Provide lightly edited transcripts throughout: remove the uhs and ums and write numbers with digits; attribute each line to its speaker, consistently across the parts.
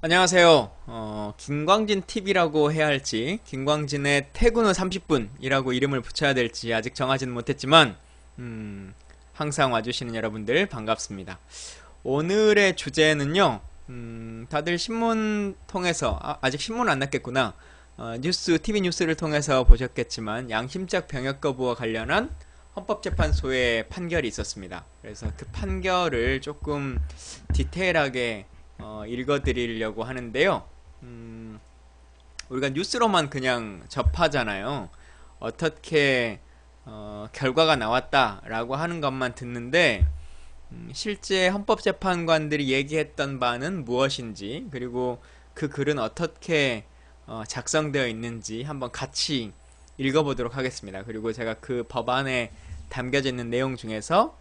Speaker 1: 안녕하세요. 김광진 TV라고 해야 할지, 김광진의 퇴근 후 30분이라고 이름을 붙여야 될지 아직 정하지는 못했지만, 항상 와주시는 여러분들 반갑습니다. 오늘의 주제는요, 다들 신문 통해서, 아직 신문 안 났겠구나. TV 뉴스를 통해서 보셨겠지만, 양심적 병역 거부와 관련한 헌법재판소의 판결이 있었습니다. 그래서 그 판결을 조금 디테일하게 읽어드리려고 하는데요. 우리가 뉴스로만 그냥 접하잖아요. 어떻게 결과가 나왔다라고 하는 것만 듣는데 실제 헌법재판관들이 얘기했던 바는 무엇인지, 그리고 그 글은 어떻게 작성되어 있는지 한번 같이 읽어보도록 하겠습니다. 그리고 제가 그 법안에 담겨져 있는 내용 중에서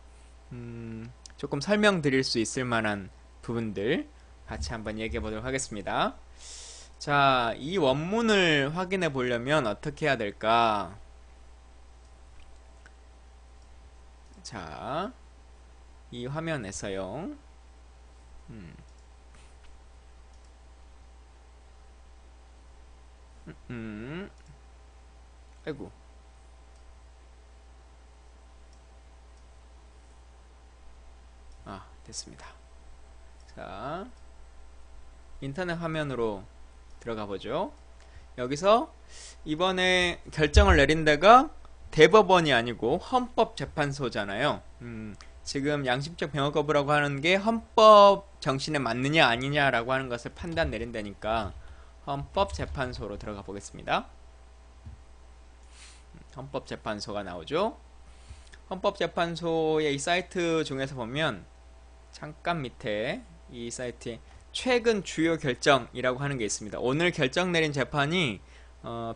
Speaker 1: 조금 설명드릴 수 있을 만한 부분들 같이 한번 얘기해 보도록 하겠습니다. 자, 이 원문을 확인해 보려면 어떻게 해야 될까? 자, 이 화면에서요. 아이고. 됐습니다. 자, 인터넷 화면으로 들어가 보죠. 여기서 이번에 결정을 내린 데가 대법원이 아니고 헌법재판소잖아요. 지금 양심적 병역 거부라고 하는 게 헌법 정신에 맞느냐 아니냐라고 하는 것을 판단 내린다니까 헌법재판소로 들어가 보겠습니다. 헌법재판소가 나오죠. 헌법재판소의 이 사이트 중에서 보면 잠깐 밑에 이 사이트에 최근 주요 결정이라고 하는 게 있습니다. 오늘 결정 내린 재판이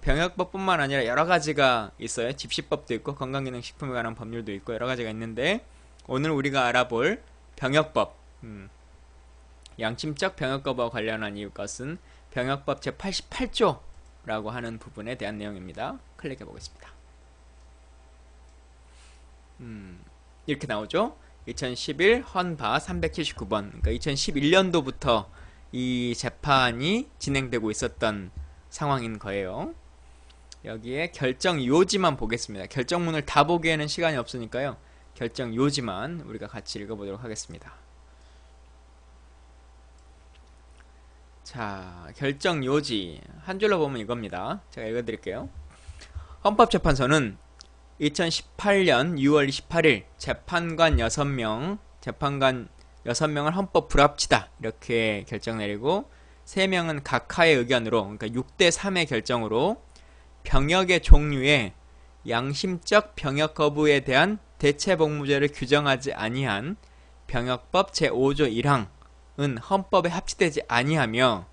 Speaker 1: 병역법뿐만 아니라 여러 가지가 있어요. 집시법도 있고 건강기능식품에 관한 법률도 있고 여러 가지가 있는데, 오늘 우리가 알아볼 병역법, 양심적 병역거부와 관련한 이것은 병역법 제88조라고 하는 부분에 대한 내용입니다. 클릭해 보겠습니다. 이렇게 나오죠. 2011 헌바 379번, 그러니까 2011년도부터 이 재판이 진행되고 있었던 상황인 거예요. 여기에 결정 요지만 보겠습니다. 결정문을 다 보기에는 시간이 없으니까요. 결정 요지만 우리가 같이 읽어보도록 하겠습니다. 자, 결정 요지 한 줄로 보면 이겁니다. 제가 읽어드릴게요. 헌법재판소는 2018년 6월 28일 재판관 6명을 헌법 불합치다 이렇게 결정 내리고 3명은 각하의 의견으로, 그러니까 6대3의 결정으로 병역의 종류에 양심적 병역 거부에 대한 대체복무제를 규정하지 아니한 병역법 제5조 1항은 헌법에 합치되지 아니하며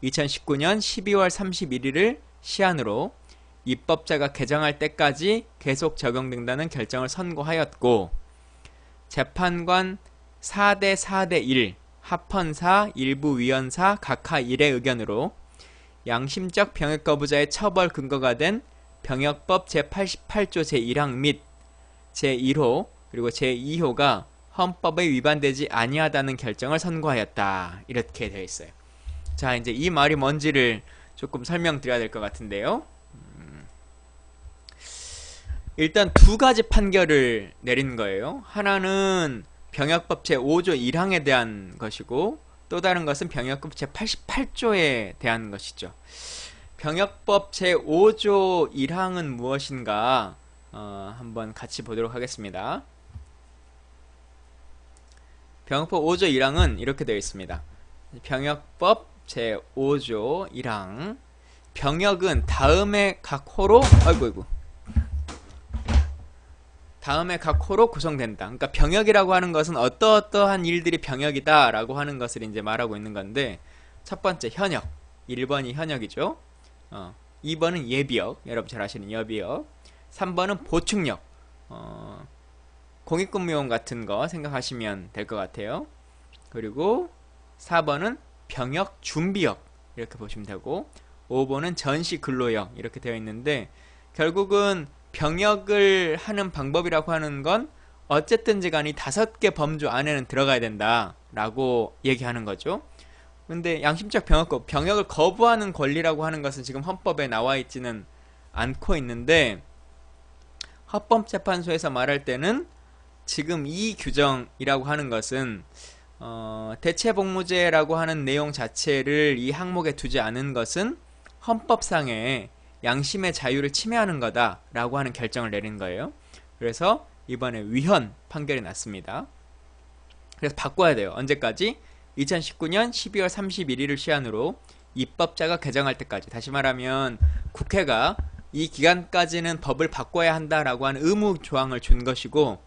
Speaker 1: 2019년 12월 31일을 시한으로 입법자가 개정할 때까지 계속 적용된다는 결정을 선고하였고, 재판관 4대 4대 1 합헌사 일부 위원사 각하 1의 의견으로 양심적 병역 거부자의 처벌 근거가 된 병역법 제88조 제1항 및 제1호 그리고 제2호가 헌법에 위반되지 아니하다는 결정을 선고하였다. 이렇게 되어 있어요. 자, 이제 이 말이 뭔지를 조금 설명드려야 될 것 같은데요. 일단 두 가지 판결을 내린 거예요. 하나는 병역법 제5조 1항에 대한 것이고, 또 다른 것은 병역법 제88조에 대한 것이죠. 병역법 제5조 1항은 무엇인가 한번 같이 보도록 하겠습니다. 병역법 5조 1항은 이렇게 되어 있습니다. 병역법 제5조 1항, 병역은 다음에 각 호로 구성된다. 그러니까 병역이라고 하는 것은 어떠한 일들이 병역이다 라고 하는 것을 이제 말하고 있는 건데, 첫 번째 현역, 1번이 현역이죠. 2번은 예비역, 여러분 잘 아시는 예비역. 3번은 보충역, 공익근무용 같은 거 생각하시면 될 것 같아요. 그리고 4번은 병역 준비역 이렇게 보시면 되고, 5번은 전시근로역 이렇게 되어 있는데, 결국은 병역을 하는 방법이라고 하는 건 어쨌든지 간에 5개 범주 안에는 들어가야 된다 라고 얘기하는 거죠. 근데 양심적 병역거부, 병역을 거부하는 권리라고 하는 것은 지금 헌법에 나와 있지는 않고 있는데, 헌법재판소에서 말할 때는 지금 이 규정이라고 하는 것은 대체복무제라고 하는 내용 자체를 이 항목에 두지 않은 것은 헌법상의 양심의 자유를 침해하는 거다라고 하는 결정을 내린 거예요. 그래서 이번에 위헌 판결이 났습니다. 그래서 바꿔야 돼요. 언제까지? 2019년 12월 31일을 시한으로 입법자가 개정할 때까지. 다시 말하면 국회가 이 기간까지는 법을 바꿔야 한다라고 하는 의무 조항을 준 것이고,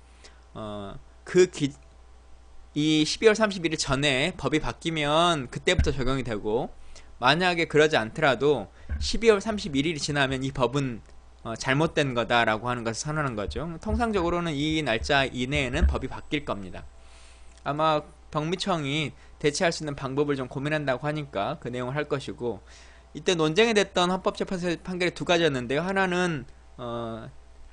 Speaker 1: 이 12월 31일 전에 법이 바뀌면 그때부터 적용이 되고, 만약에 그러지 않더라도 12월 31일이 지나면 이 법은 잘못된 거다라고 하는 것을 선언한 거죠. 통상적으로는 이 날짜 이내에는 법이 바뀔 겁니다. 아마 병미청이 대체할 수 있는 방법을 좀 고민한다고 하니까 그 내용을 할 것이고, 이때 논쟁이 됐던 헌법재판소의 판결이 두 가지였는데요. 하나는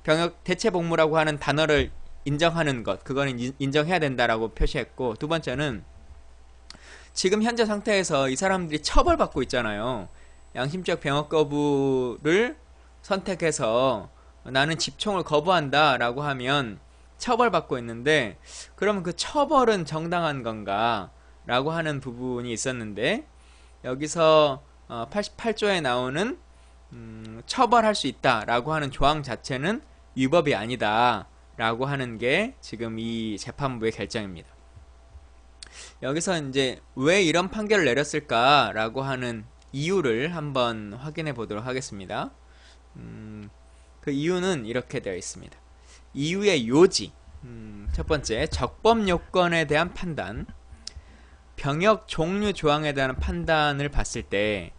Speaker 1: 병역 대체복무라고 하는 단어를 인정하는 것, 그거는 인정해야 된다라고 표시했고, 두 번째는 지금 현재 상태에서 이 사람들이 처벌받고 있잖아요. 양심적 병역 거부를 선택해서 나는 집총을 거부한다 라고 하면 처벌받고 있는데, 그러면 그 처벌은 정당한 건가 라고 하는 부분이 있었는데, 여기서 88조에 나오는 처벌할 수 있다 라고 하는 조항 자체는 위법이 아니다 라고 하는 게 지금 이 재판부의 결정입니다. 여기서 이제 왜 이런 판결을 내렸을까 라고 하는 이유를 한번 확인해 보도록 하겠습니다. 그 이유는 이렇게 되어 있습니다. 이유의 요지. 첫 번째, 적법 요건에 대한 판단. 병역 종류 조항에 대한 판단을 봤을 때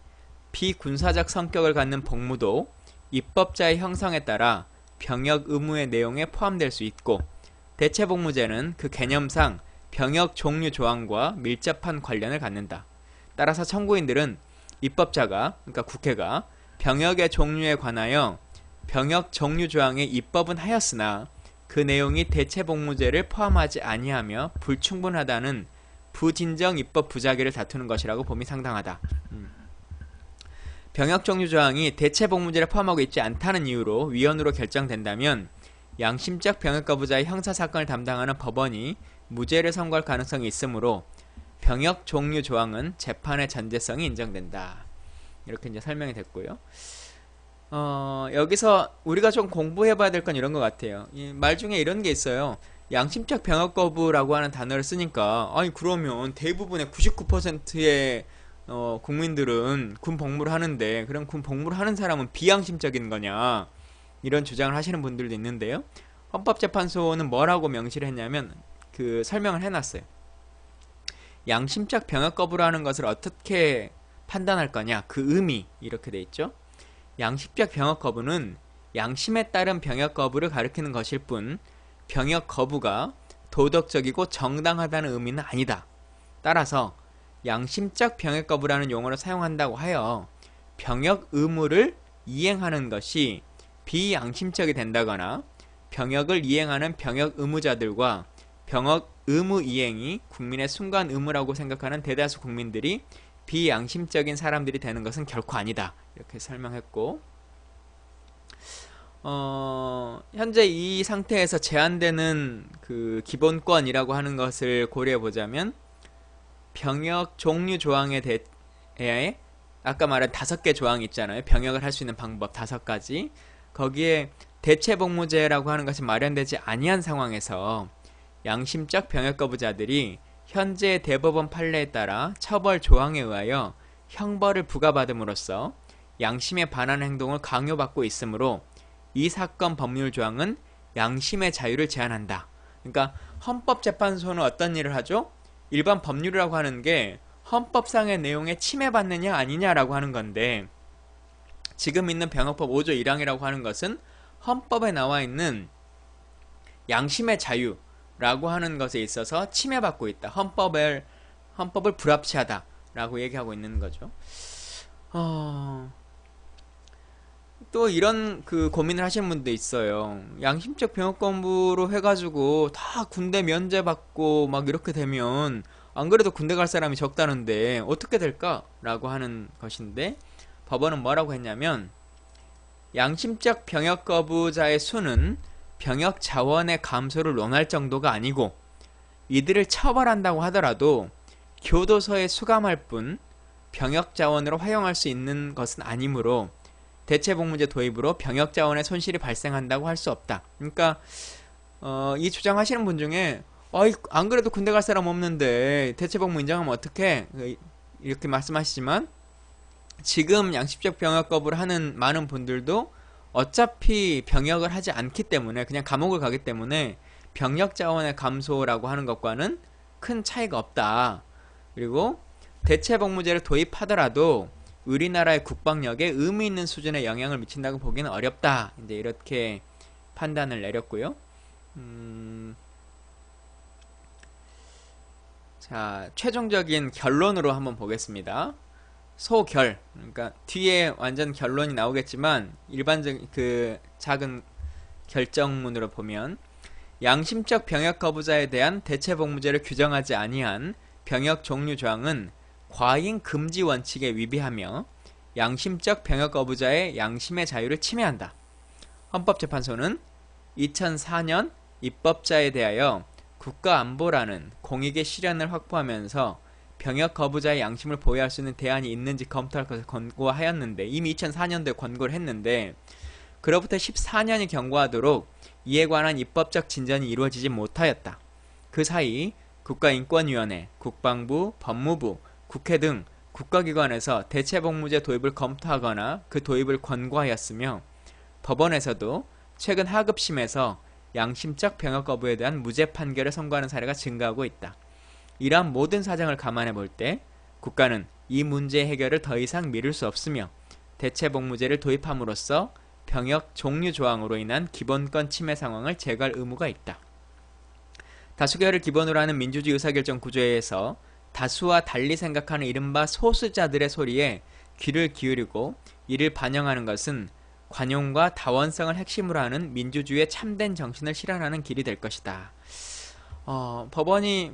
Speaker 1: 비군사적 성격을 갖는 복무도 입법자의 형성에 따라 병역 의무의 내용에 포함될 수 있고, 대체복무제는 그 개념상 병역 종류 조항과 밀접한 관련을 갖는다. 따라서 청구인들은 입법자가, 그러니까 국회가 병역의 종류에 관하여 병역 종류 조항에 입법은 하였으나 그 내용이 대체복무제를 포함하지 아니하며 불충분하다는 부진정 입법 부작위를 다투는 것이라고 봄이 상당하다. 병역 종류 조항이 대체복무제를 포함하고 있지 않다는 이유로 위헌으로 결정된다면 양심적 병역 거부자의 형사사건을 담당하는 법원이 무죄를 선고할 가능성이 있으므로 병역 종류 조항은 재판의 전제성이 인정된다. 이렇게 이제 설명이 됐고요. 여기서 우리가 좀 공부해봐야 될 건 이런 것 같아요. 말 중에 이런 게 있어요. 양심적 병역 거부라고 하는 단어를 쓰니까, 아니 그러면 대부분의 99%의 국민들은 군 복무를 하는데, 그럼 군 복무를 하는 사람은 비양심적인 거냐, 이런 주장을 하시는 분들도 있는데요. 헌법재판소는 뭐라고 명시를 했냐면 그 설명을 해놨어요. 양심적 병역 거부라는 것을 어떻게 판단할 거냐, 그 의미, 이렇게 돼 있죠. 양심적 병역 거부는 양심에 따른 병역 거부를 가리키는 것일 뿐 병역 거부가 도덕적이고 정당하다는 의미는 아니다. 따라서 양심적 병역 거부라는 용어를 사용한다고 하여 병역 의무를 이행하는 것이 비양심적이 된다거나 병역을 이행하는 병역 의무자들과 병역 의무 이행이 국민의 순간 의무라고 생각하는 대다수 국민들이 비양심적인 사람들이 되는 것은 결코 아니다. 이렇게 설명했고, 현재 이 상태에서 제한되는 그 기본권이라고 하는 것을 고려해 보자면 병역 종류 조항에 대해 아까 말한 5개 조항이 있잖아요. 병역을 할 수 있는 방법 5가지. 거기에 대체복무제라고 하는 것이 마련되지 아니한 상황에서 양심적 병역 거부자들이 현재 대법원 판례에 따라 처벌 조항에 의하여 형벌을 부과받음으로써 양심에 반하는 행동을 강요받고 있으므로 이 사건 법률 조항은 양심의 자유를 제한한다. 그러니까 헌법재판소는 어떤 일을 하죠? 일반 법률이라고 하는 게 헌법상의 내용에 침해받느냐 아니냐라고 하는 건데, 지금 있는 병역법 5조 1항이라고 하는 것은 헌법에 나와 있는 양심의 자유라고 하는 것에 있어서 침해받고 있다. 헌법을 불합치하다라고 얘기하고 있는 거죠. 또 이런 그 고민을 하시는 분도 있어요. 양심적 병역 거부로 해가지고 다 군대 면제받고 막 이렇게 되면 안 그래도 군대 갈 사람이 적다는데 어떻게 될까? 라고 하는 것인데, 법원은 뭐라고 했냐면, 양심적 병역 거부자의 수는 병역 자원의 감소를 논할 정도가 아니고, 이들을 처벌한다고 하더라도 교도소에 수감할 뿐 병역 자원으로 활용할 수 있는 것은 아니므로 대체복무제 도입으로 병역 자원의 손실이 발생한다고 할 수 없다. 그러니까 이 주장하시는 분 중에 안 그래도 군대 갈 사람 없는데 대체복무 인정하면 어떡해? 이렇게 말씀하시지만, 지금 양심적 병역 거부를 하는 많은 분들도 어차피 병역을 하지 않기 때문에, 그냥 감옥을 가기 때문에 병력 자원의 감소라고 하는 것과는 큰 차이가 없다. 그리고 대체복무제를 도입하더라도 우리나라의 국방력에 의미 있는 수준의 영향을 미친다고 보기는 어렵다. 이제 이렇게 판단을 내렸고요. 자, 최종적인 결론으로 한번 보겠습니다. 소결, 그러니까 뒤에 완전 결론이 나오겠지만 일반적인 그 작은 결정문으로 보면, 양심적 병역 거부자에 대한 대체복무제를 규정하지 아니한 병역 종류 조항은 과잉 금지 원칙에 위배하며 양심적 병역 거부자의 양심의 자유를 침해한다. 헌법재판소는 2004년 입법자에 대하여 국가안보라는 공익의 실현을 확보하면서 병역 거부자의 양심을 보호할 수 있는 대안이 있는지 검토할 것을 권고하였는데, 이미 2004년도에 권고를 했는데 그로부터 14년이 경과하도록 이에 관한 입법적 진전이 이루어지지 못하였다. 그 사이 국가인권위원회, 국방부, 법무부, 국회 등 국가기관에서 대체복무제 도입을 검토하거나 그 도입을 권고하였으며, 법원에서도 최근 하급심에서 양심적 병역 거부에 대한 무죄 판결을 선고하는 사례가 증가하고 있다. 이러한 모든 사정을 감안해 볼 때 국가는 이 문제 해결을 더 이상 미룰 수 없으며 대체복무제를 도입함으로써 병역 종류 조항으로 인한 기본권 침해 상황을 제거할 의무가 있다. 다수결을 기본으로 하는 민주주의 의사결정 구조에서 다수와 달리 생각하는 이른바 소수자들의 소리에 귀를 기울이고 이를 반영하는 것은 관용과 다원성을 핵심으로 하는 민주주의의 참된 정신을 실현하는 길이 될 것이다. 법원이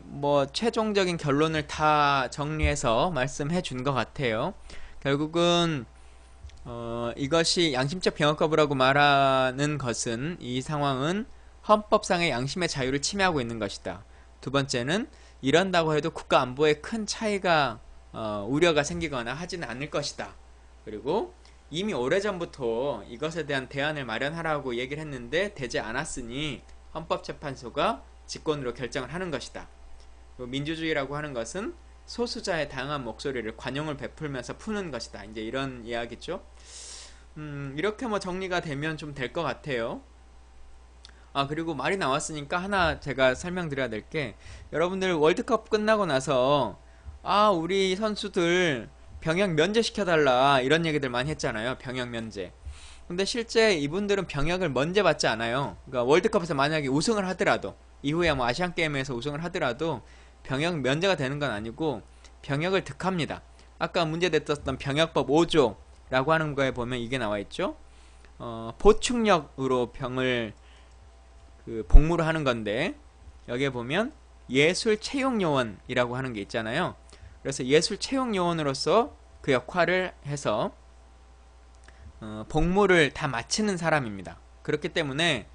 Speaker 1: 최종적인 결론을 다 정리해서 말씀해 준 것 같아요. 결국은 이것이 양심적 병역 거부라고 말하는 것은, 이 상황은 헌법상의 양심의 자유를 침해하고 있는 것이다. 두 번째는 이런다고 해도 국가 안보에 큰 차이가 우려가 생기거나 하지는 않을 것이다. 그리고 이미 오래전부터 이것에 대한 대안을 마련하라고 얘기를 했는데 되지 않았으니 헌법재판소가 직권으로 결정을 하는 것이다. 민주주의라고 하는 것은 소수자의 다양한 목소리를 관용을 베풀면서 푸는 것이다. 이제 이런 이야기죠. 이렇게 정리가 되면 좀 될 것 같아요. 그리고 말이 나왔으니까 하나 제가 설명드려야 될 게, 여러분들 월드컵 끝나고 나서 우리 선수들 병역 면제시켜달라 이런 얘기들 많이 했잖아요. 병역 면제. 근데 실제 이분들은 병역을 면제받지 않아요. 그러니까 월드컵에서 만약에 우승을 하더라도, 이후에 아시안게임에서 우승을 하더라도 병역 면제가 되는 건 아니고 병역을 득합니다. 아까 문제됐었던 병역법 5조 라고 하는 거에 보면 이게 나와있죠. 보충력으로 병을 복무를 하는 건데, 여기에 보면 예술채용요원이라고 하는 게 있잖아요. 그래서 예술채용요원으로서 그 역할을 해서 복무를 다 마치는 사람입니다. 그렇기 때문에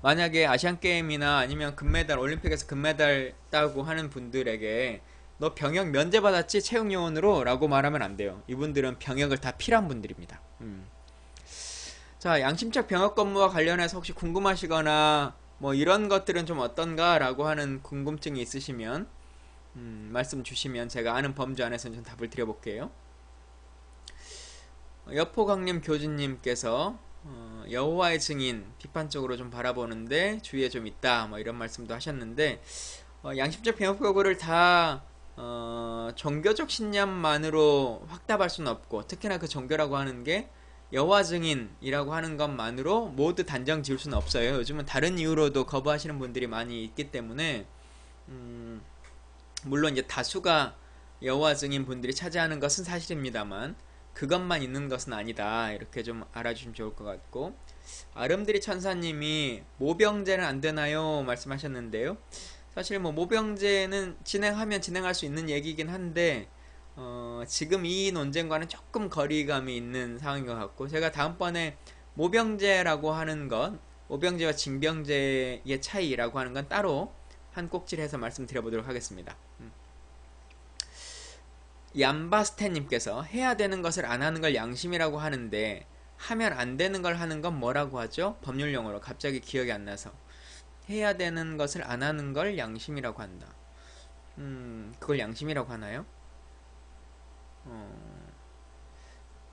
Speaker 1: 만약에 아시안게임이나 아니면 금메달, 올림픽에서 금메달 따고 하는 분들에게 너 병역 면제받았지 채용요원으로? 라고 말하면 안 돼요. 이분들은 병역을 다 필요한 분들입니다. 자, 양심적 병역 거부와 관련해서 혹시 궁금하시거나 이런 것들은 좀 어떤가 라고 하는 궁금증이 있으시면 말씀 주시면 제가 아는 범주 안에서 좀 답을 드려볼게요. 여포강림 교주님께서 여호와의 증인 비판적으로 좀 바라보는데 주의에 좀 있다 이런 말씀도 하셨는데, 양심적 병역 거부를 다 종교적 신념만으로 확답할 수는 없고, 특히나 그 종교라고 하는 게 여호와 증인이라고 하는 것만으로 모두 단정 지을 수는 없어요. 요즘은 다른 이유로도 거부하시는 분들이 많이 있기 때문에 물론 이제 다수가 여호와 증인 분들이 차지하는 것은 사실입니다만 그것만 있는 것은 아니다. 이렇게 좀 알아주시면 좋을 것 같고, 아름드리 천사님이 모병제는 안 되나요? 말씀하셨는데요. 사실 뭐 모병제는 진행하면 진행할 수 있는 얘기긴 한데 지금 이 논쟁과는 조금 거리감이 있는 상황인 것 같고, 제가 다음번에 모병제라고 하는 것, 모병제와 징병제의 차이라고 하는 건 따로 한 꼭지를 해서 말씀드려보도록 하겠습니다. 얌바스테님께서 해야 되는 것을 안 하는 걸 양심이라고 하는데 하면 안 되는 걸 하는 건 뭐라고 하죠? 법률 용어로 갑자기 기억이 안 나서. 해야 되는 것을 안 하는 걸 양심이라고 한다. 그걸 양심이라고 하나요?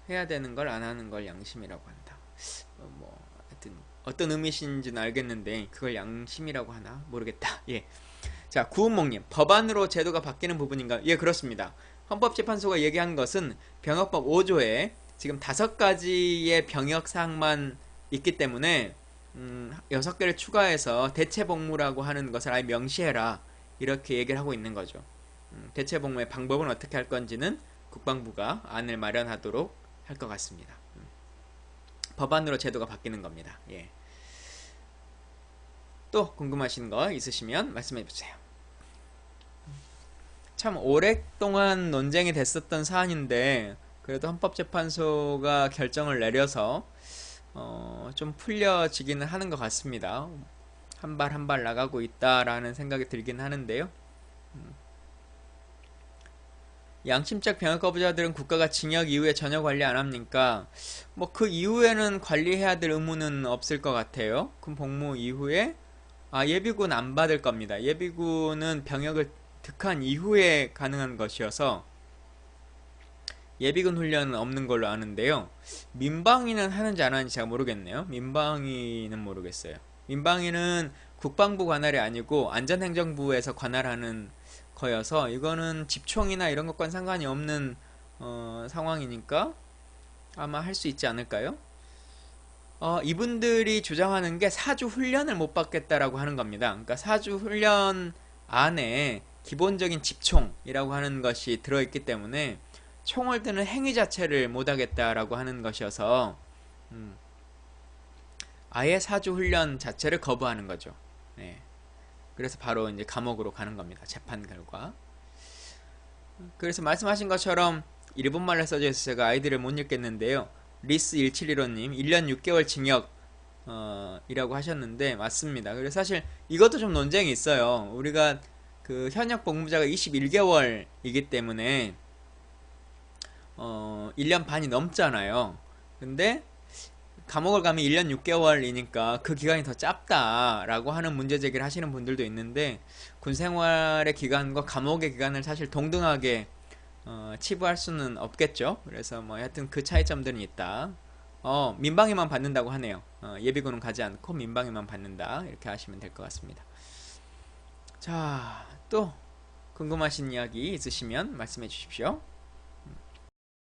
Speaker 1: 해야 되는 걸 안 하는 걸 양심이라고 한다. 뭐 하여튼 어떤 의미신지는 알겠는데 그걸 양심이라고 하나 모르겠다. 예. 자, 구은목님, 법안으로 제도가 바뀌는 부분인가? 예, 그렇습니다. 헌법재판소가 얘기한 것은 병역법 5조에 지금 5가지의 병역사항만 있기 때문에 6개를 추가해서 대체복무라고 하는 것을 아예 명시해라, 이렇게 얘기를 하고 있는 거죠. 대체복무의 방법은 어떻게 할 건지는 국방부가 안을 마련하도록 할 것 같습니다. 법안으로 제도가 바뀌는 겁니다. 예. 또 궁금하신 거 있으시면 말씀해 주세요. 참 오랫동안 논쟁이 됐었던 사안인데 그래도 헌법재판소가 결정을 내려서 좀 풀려지기는 하는 것 같습니다. 한 발 한 발 나가고 있다라는 생각이 들긴 하는데요. 양심적 병역 거부자들은 국가가 징역 이후에 전혀 관리 안 합니까? 뭐 그 이후에는 관리해야 될 의무는 없을 것 같아요. 군 복무 이후에 예비군 안 받을 겁니다. 예비군은 병역을 득한 이후에 가능한 것이어서 예비군 훈련은 없는 걸로 아는데요. 민방위는 하는지 안 하는지 제가 모르겠네요. 민방위는 모르겠어요. 민방위는 국방부 관할이 아니고 안전행정부에서 관할하는 거여서 이거는 집총이나 이런 것과는 상관이 없는 상황이니까 아마 할 수 있지 않을까요? 이분들이 주장하는 게 사주 훈련을 못 받겠다라고 하는 겁니다. 그러니까 사주 훈련 안에 기본적인 집총이라고 하는 것이 들어있기 때문에 총을 드는 행위 자체를 못 하겠다라고 하는 것이어서 아예 사주 훈련 자체를 거부하는 거죠. 네. 그래서 바로 이제 감옥으로 가는 겁니다. 재판 결과. 그래서 말씀하신 것처럼 일본말로 써져 있어서 제가 아이디를 못 읽겠는데요. 리스1715님 1년 6개월 징역 이라고 하셨는데 맞습니다. 그래서 사실 이것도 좀 논쟁이 있어요. 우리가 그 현역 복무자가 21개월이기 때문에 1년 반이 넘잖아요. 근데 감옥을 가면 1년 6개월이니까 그 기간이 더 짧다라고 하는 문제 제기를 하시는 분들도 있는데 군생활의 기간과 감옥의 기간을 사실 동등하게 치부할 수는 없겠죠. 그래서 뭐 하여튼 그 차이점들은 있다. 민방위만 받는다고 하네요. 예비군은 가지 않고 민방위만 받는다, 이렇게 하시면 될 것 같습니다. 자, 또 궁금하신 이야기 있으시면 말씀해 주십시오.